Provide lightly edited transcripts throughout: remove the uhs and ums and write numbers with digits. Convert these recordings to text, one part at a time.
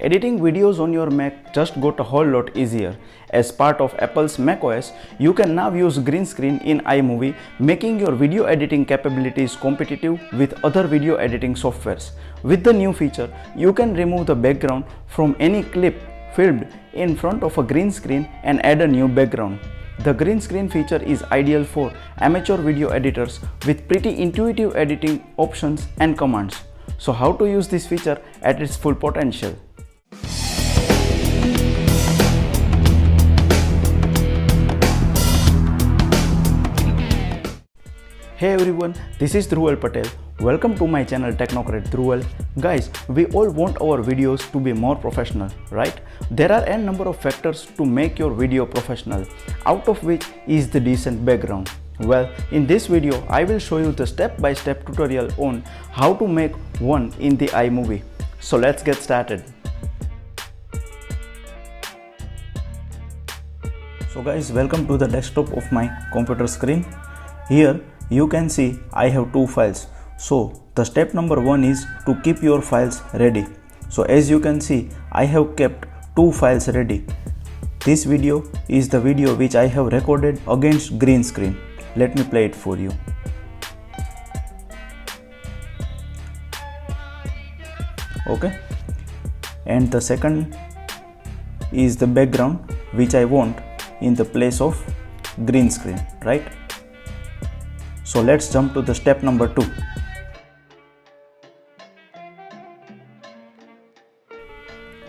Editing videos on your Mac just got a whole lot easier. As part of Apple's macOS, you can now use green screen in iMovie, making your video editing capabilities competitive with other video editing softwares. With the new feature, you can remove the background from any clip filmed in front of a green screen and add a new background. The green screen feature is ideal for amateur video editors with pretty intuitive editing options and commands. So how to use this feature at its full potential? Hey everyone, this is Dhruval. Welcome to my channel Technocrat Dhruval. Guys, we all want our videos to be more professional, right? There are n number of factors to make your video professional, out of which is the decent background. Well, in this video, I will show you the step-by-step tutorial on how to make one in the iMovie. So let's get started. So guys, welcome to the desktop of my computer screen. Here you can see I have two files. So the step number one is to keep your files ready. So as you can see, I have kept two files ready. This video is the video which I have recorded against green screen. Let me play it for you. Okay. And the second is the background which I want in the place of green screen, right? So let's jump to the step number 2.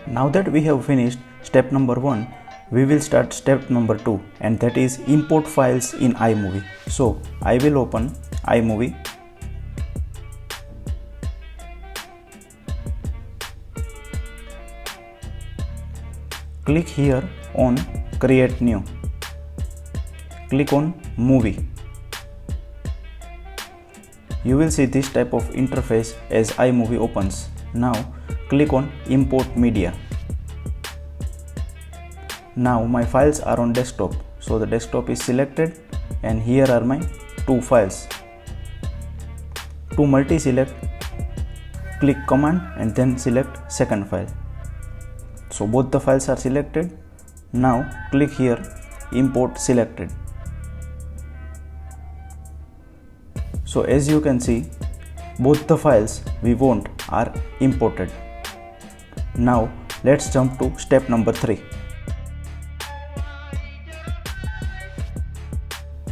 Now that we have finished step number 1, we will start step number 2, and that is import files in iMovie. So I will open iMovie. Click here on create new. Click on movie. You will see this type of interface as iMovie opens. Now click on import media. Now my files are on desktop, so the desktop is selected and here are my two files. To multi-select, click command and then select second file. So both the files are selected. Now click here import selected. So as you can see, both the files we want are imported. Now let's jump to step number 3.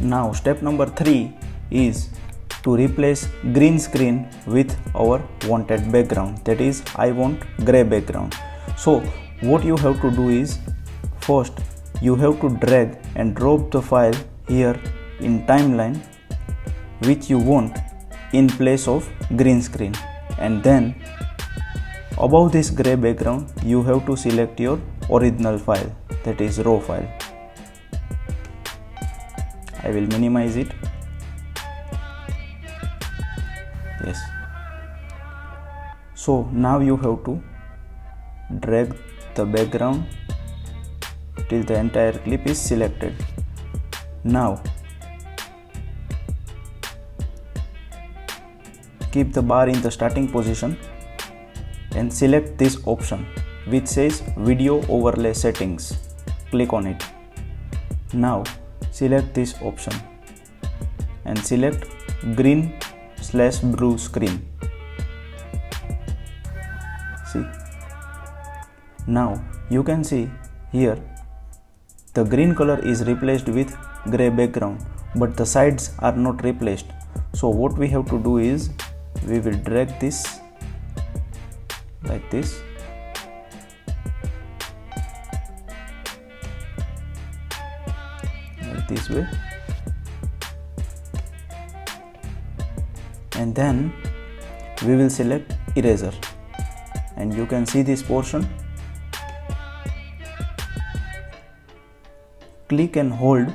Now step number 3 is to replace green screen with our wanted background, that is I want gray background. So what you have to do is, first you have to drag and drop the file here in timeline which you want in place of green screen, and then above this gray background you have to select your original file, that is raw file. I will minimize it. Yes. So now you have to drag the background till the entire clip is selected. Now keep the bar in the starting position and select this option which says video overlay settings. Click on it. Now select this option and select green/blue screen. See, now you can see here the green color is replaced with gray background, but the sides are not replaced. So what we have to do is, we will drag this like this, like this way, and then we will select eraser, and you can see this portion. Click and hold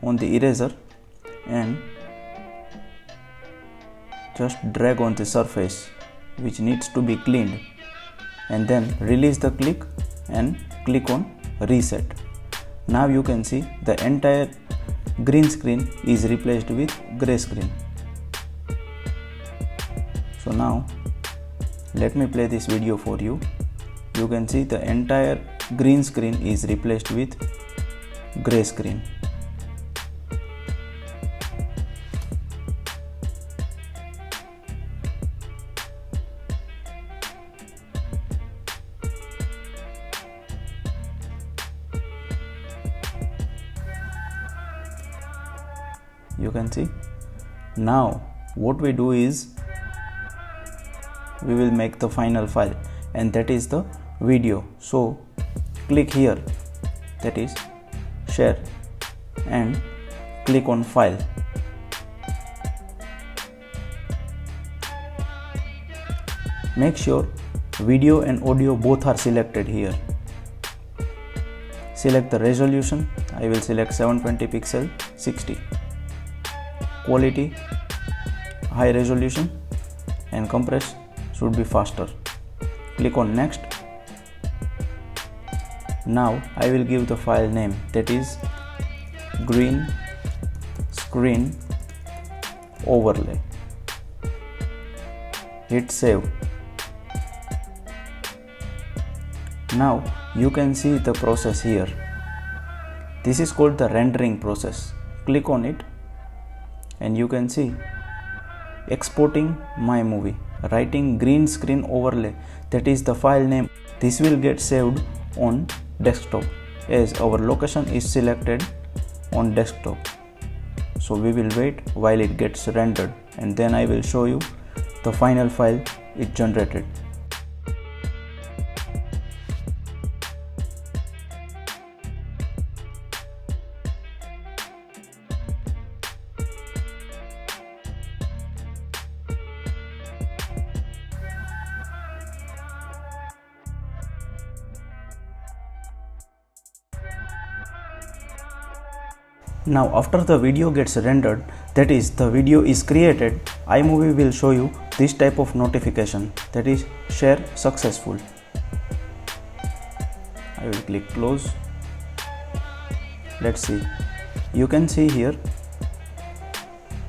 on the eraser and just drag on the surface which needs to be cleaned, and then release the click and click on reset. Now you can see the entire green screen is replaced with gray screen. So now let me play this video for you. you can see the entire green screen is replaced with gray screen. You can see. Now what we do is we will make the final file, and that is the video. So click here, that is share, and click on file. Make sure video and audio both are selected here. Select the resolution. I will select 720 pixel 60. Quality high resolution, and compress should be faster. Click on next. Now I will give the file name, that is green screen overlay. Hit save. Now you can see the process here. This is called the rendering process. Click on it and you can see exporting my movie, writing green screen overlay, that is the file name. This will get saved on desktop as our location is selected on desktop. So we will wait while it gets rendered, and then I will show you the final file it generated. Now after the video gets rendered, that is the video is created, iMovie will show you this type of notification, that is share successful. I will click close. Let's see. You can see here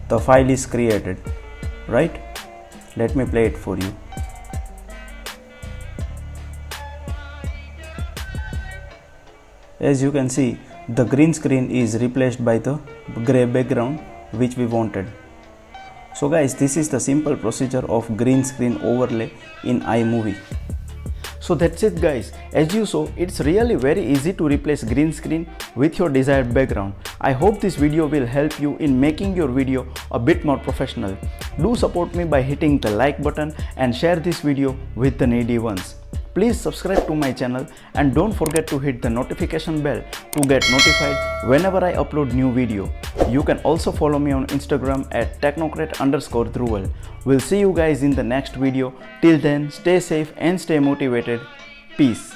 the file is created, right? Let me play it for you. As you can see, the green screen is replaced by the gray background which we wanted. So guys, this is the simple procedure of green screen overlay in iMovie. So that's it guys. As you saw, it's really very easy to replace green screen with your desired background. I hope this video will help you in making your video a bit more professional. Do support me by hitting the like button and share this video with the needy ones. Please subscribe to my channel and don't forget to hit the notification bell to get notified whenever I upload new video. You can also follow me on Instagram at Technocrat_Dhruval. We'll see you guys in the next video. Till then, stay safe and stay motivated. Peace.